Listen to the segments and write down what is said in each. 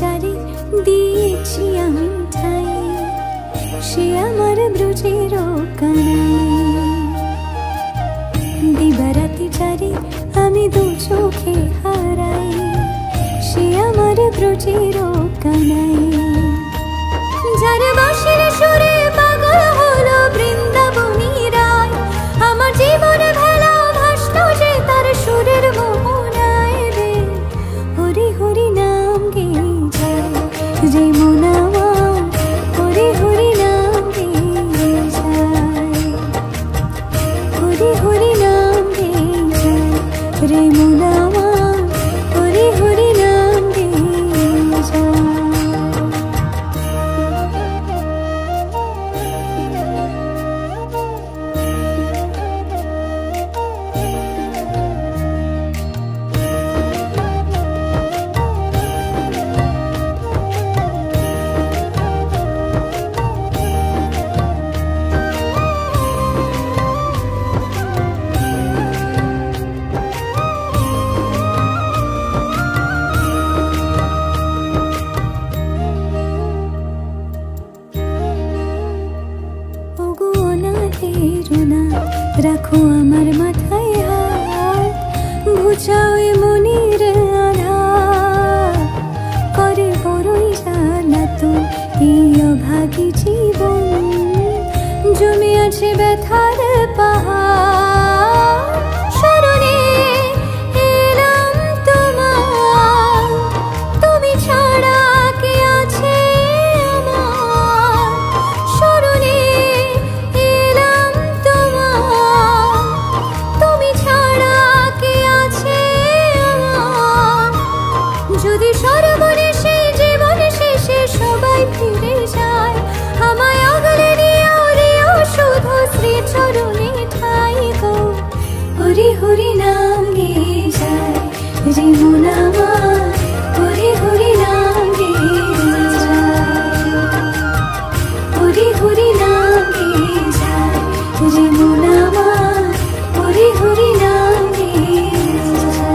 যারে দিয়েছি আমি ঠাই, সে আমার ব্রজের কানাই। দিবারাতি যারে আমি দু চোখে হারাই, সে আমার ব্রজের কানাই। যার বাঁশির সুরে পাগল হলো বৃন্দাবনী রায়, আমার জীবনে ভেলা ভাসল যে তার সুরের মোহনায় রে। হরি হরি নাম গেয়ে যায় যে মন আমার, হরি হরি নাম গেয়ে যায়, হরি হরি নাম গেয়ে যায় রে মন আমার, হরি হরি নাম গেয়ে যায়। রাখো আমার মাথায় হাত, ঘুচাও এ মনির আধার, করে বড়ই জ্বালাতো এই অভাগী জীবন, জমে আছে ব্যথার পাহাড়। শরণে এলাম তোমার, তুমি ছাড়া কে আছে আমার। শরণে এলাম তোমার, তুমি ছাড়া কে আছে আমার। যদি সর্বনেশে জীবন শেষে সবাই ফিরে যায়, আমায় আগলে নিও শুধু শ্রী চরণে ঠাই গো। হরি হরি নাম গেয়ে যায় যে মন আমার, হরি হরি নাম গেয়ে যায়, হরি হরি নাম গেয়ে যায় যে মন আমার, হরি হরি নাম গেয়ে যায়।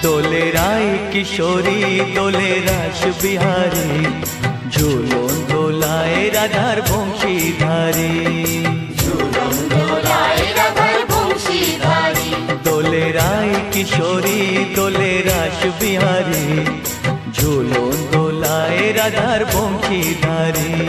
দোলে রায় কিশোরী দোলে রাস বিহারী, ঝুলন দোলায় রাধার বংশীধারী। দোলে রায় কিশোরী দোলে রাস বিহারী, ঝুলন দোলায় রাধার বংশীধারী।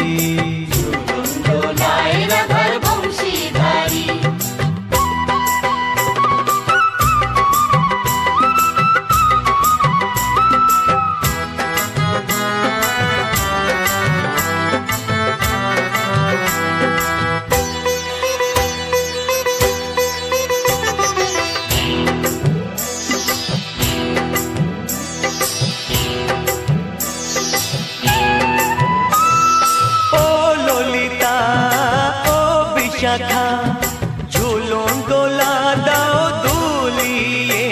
ঝুলন দোলা দাও দুলিয়ে,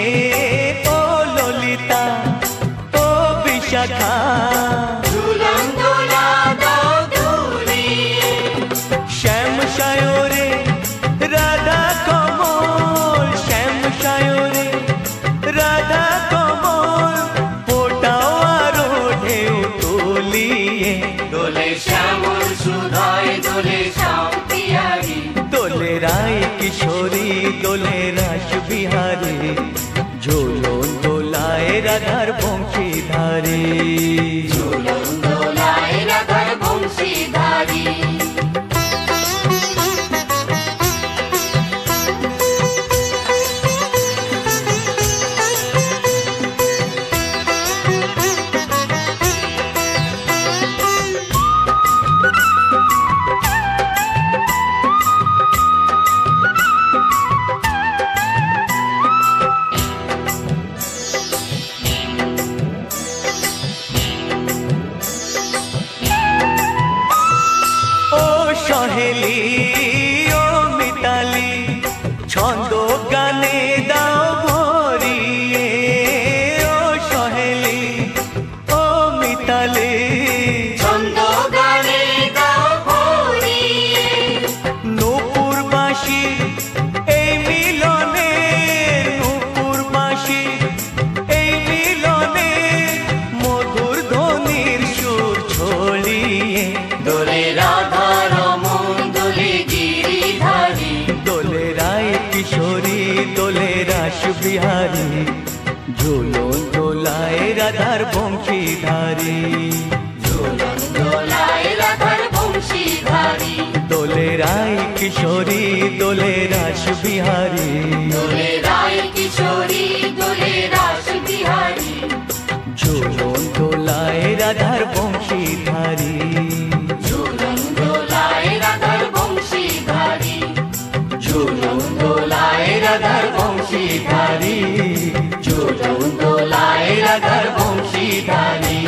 ও ললিতা ও বিশাখা। ঝুলন দোলা দাও দুলিয়ে, শ্যাম সায়রে রাধা কমল, শ্যাম সায়রে রাধা কমল, ফোটাও আরো ঢেউ তুলিয়ে। কিশোরী দোলে রাস বিহারে ঝুলন দোলায় রাধার বংশীধারে ঝুলন দোলায় রাধার বংশীধারী সহেলি ও মিতালি ছন্দ গানে দাও ভরিয়ে ও সহেলি ও মিতালি ছন্দ গানে দাও ভরিয়ে নূপুরবাসী এই মিলনে নূপুরবাসী এই মিলনে মধুর ধ্বনির সুর ছড়িয়ে দোলে রাধা কিশোরী দোলে রাস বিহারী ঝুলন দোলায় রাধার বংশীধারী ঝুলন দোলায় রাধার বংশীধারী দোলে রায় কিশোরী দোলে রাস বিহারী দোলে রায় কিশোরী দোলে রাস বিহারী ঝুলন দোলায় রাধার বংশীধারী ঝুলন দোলায় রাধার বংশীধারী ঝুলন দোলায় রাধার বংশীধারী ঝুলন দোলায় রাধার বংশীধারী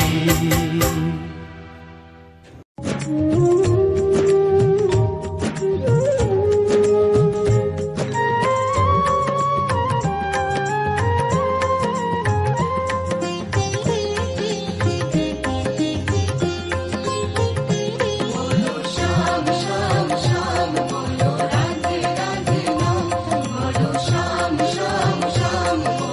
শ্যাম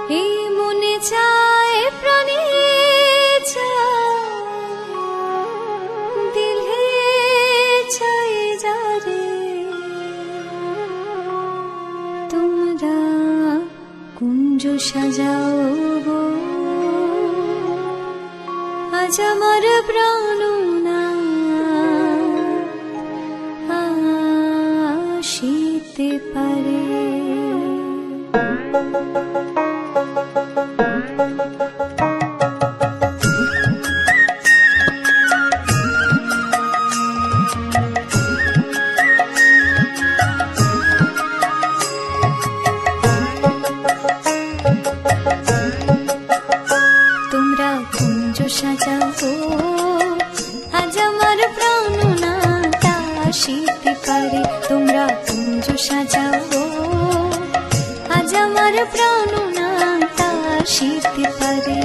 এই মনে চায় প্রাণে চায় দিলে চাই যারে তোমরা কুঞ্জ সাজাও গো আজ আমার প্রাণ আসিতে পারে। তোমরা কুঞ্জ সাজাও আজ আমার প্রাণ আসিতে পারে। তোমরা কুঞ্জ সাজাও আজ আমার প্রাণ আসিতে পারে।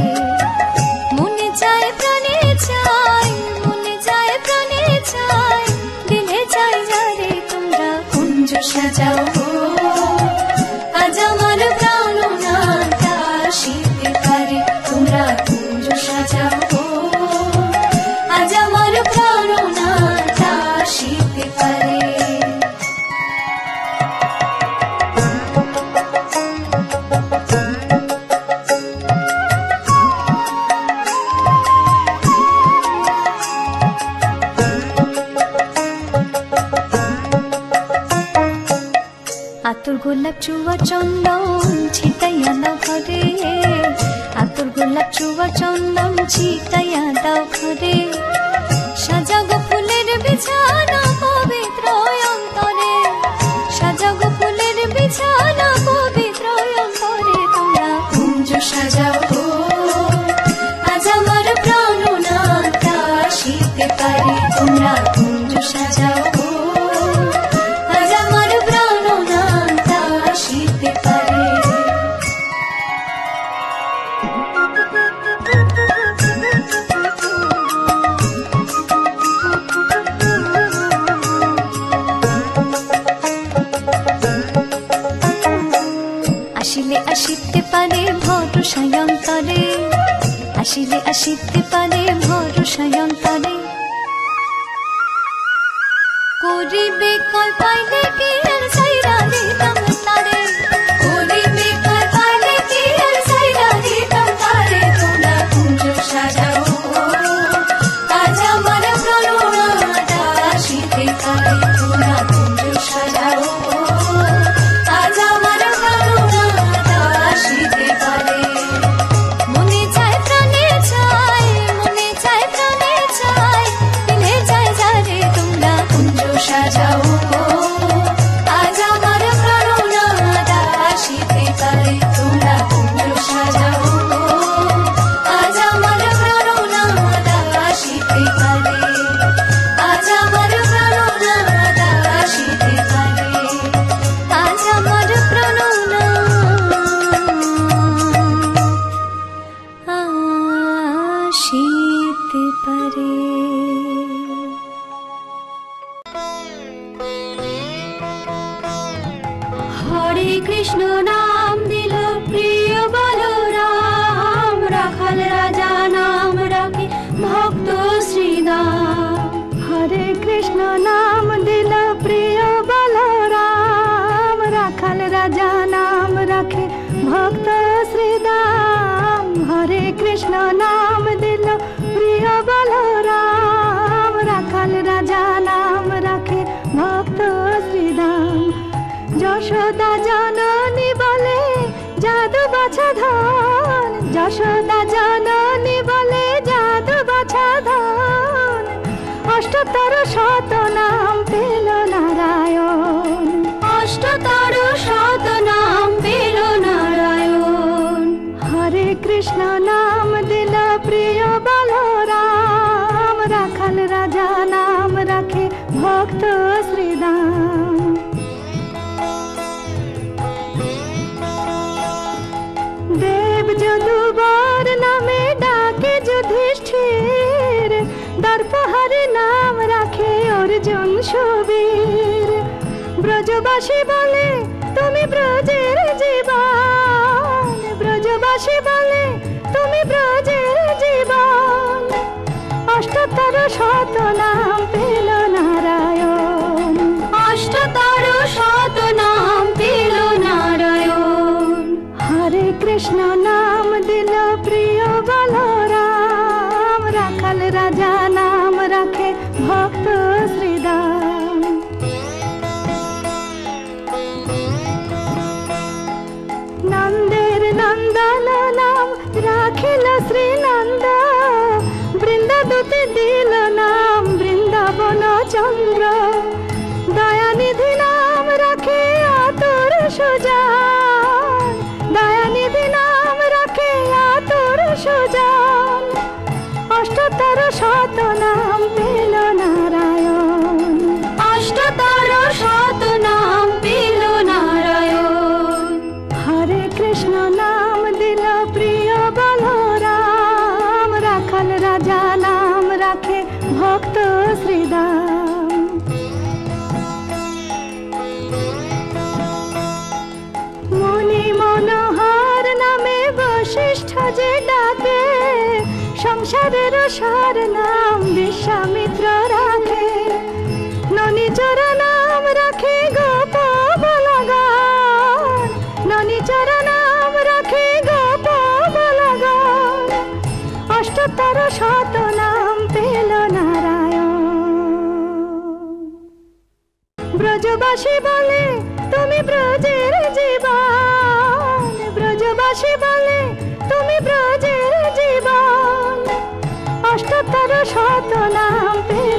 মনে চায় প্রাণে চায় মনে চায় প্রাণে চায় দিলে চাই যারে তোমরা কুঞ্জ সাজাও আজ আমার প্রাণ আসিতে পারে। তোমরা কুঞ্জ সাজাও আজ আমার প্রাণ আসিতে পারে। আতর গোলাপ চুয়া চন্দন ছিটাইয়া দাও ঘরে আতর গোলাপ চুয়া চন্দন ছিটাইয়া দাও ঘরে। সাজাগো ফুলের বিছানা পবিত্র অন্তরে সাজাগো ফুলের বিছানা পবিত্র অন্তরে। তোমরা কুঞ্জ সাজাও আজ আমার প্রাণ আসিতে পারে। তোমরা কুঞ্জ সাজাও আজ আমার প্রাণ আসিতে পারে। আসিলে আসিতে পারে ভরসায় অন্তরে আসিলে আসিতে পারে ভরসায় অন্তরে। করিবে কয় পাইলে কি আর সাইরা দিতাম তারে করিবে কয় পাইলে কি আর সাইরা দিতাম তারে। তোমরা কুঞ্জ সাজাও আজ আমার প্রাণ আসিতে পারে। তোমরা কুঞ্জ সাজাও আজ আমার প্রাণ আসিতে পারে। মনে চায় প্রাণে চায় মনে চায় প্রাণে চায় দিলে চাই যারে তোমরা কুঞ্জ সাজাও আজ আমার প্রাণ আসিতে পারে। তোমরা কুঞ্জ সাজাও আজ আমার প্রাণ আসিতে পারে। আজ আমার প্রাণ আসিতে পারে। আজ আমার প্রাণ আসিতে পারে। হরে কৃষ্ণ নাম দিল প্রিয় বলরাম রাখাল রাজা নাম রাখে ভক্ত শ্রীদাম। হরে কৃষ্ণ নাম দিল প্রিয় বলরাম রাখাল রাজা নাম রাখে ভক্ত শ্রীদাম। হরে কৃষ্ণ নাম দিল প্রিয় বলরাম রাখাল রাজা নাম রাখে ভক্ত শ্রীদাম। যশোদা জননী বলে জাদু বাছা ধন যশোদা জননী বলে জাদু বাছা ধন। অষ্টতর শত নাম পেল নারায়ণ অষ্টতর শত নাম পেল নারায়ণ। হরে কৃষ্ণ নাম দিল প্রিয় বলরাম রাখাল রাজা নাম রাখে ভক্ত শ্রীদাম। দেব যদুবর নামে ডাকে যুধিষ্ঠির দর্পহরি নাম রাখে অর্জুন সুবীর। ব্রজবাসী বলে তুমি ব্রজের জীবন ব্রজবাসী বলে তুমি ব্রজের জীবন, অষ্টোত্তর শত নাম পেল নারায়ণ, অষ্টোত্তর শত নাম পেল নারায়ণ। হরে কৃষ্ণ নাম দিল প্রিয় বলরাম, রাখাল রাজা নাম রাখে ভক্ত শ্রীদাম। নন্দের নন্দন নাম রাখিল শ্রীনন্দ, বৃন্দাদূতে দিল নাম বৃন্দাবন চন্দ্র। দয়ানিধি নাম রাখে আতুর সুজান, দয়ানিধি নাম রাখে আতুর সুজান। অষ্টোত্তর শত নাম পেল নারায়ণ, অষ্টোত্তর শত নাম পেল নারায়ণ। হরে কৃষ্ণ নাম দিল প্রিয় বলরাম, রাখাল রাজা নাম রাখে ভক্ত শ্রীদাম। মুনি মনোহর নামে বশিষ্ঠ যে ডাকে, সংসারের সার নাম বিশ্বামিত্র রাখে। ননিচর নাম রাখে গোপ বলগান, ননিচর নাম রাখে গোপ বলগান। অষ্টোত্তর শত নাম পেল নারায়ণ। ব্রজবাসী বলে তুমি ব্রজের জীবন, ব্রজবাসী বলে তুমি ব্রজের জীবন, অষ্টোত্তর শত নাম পেল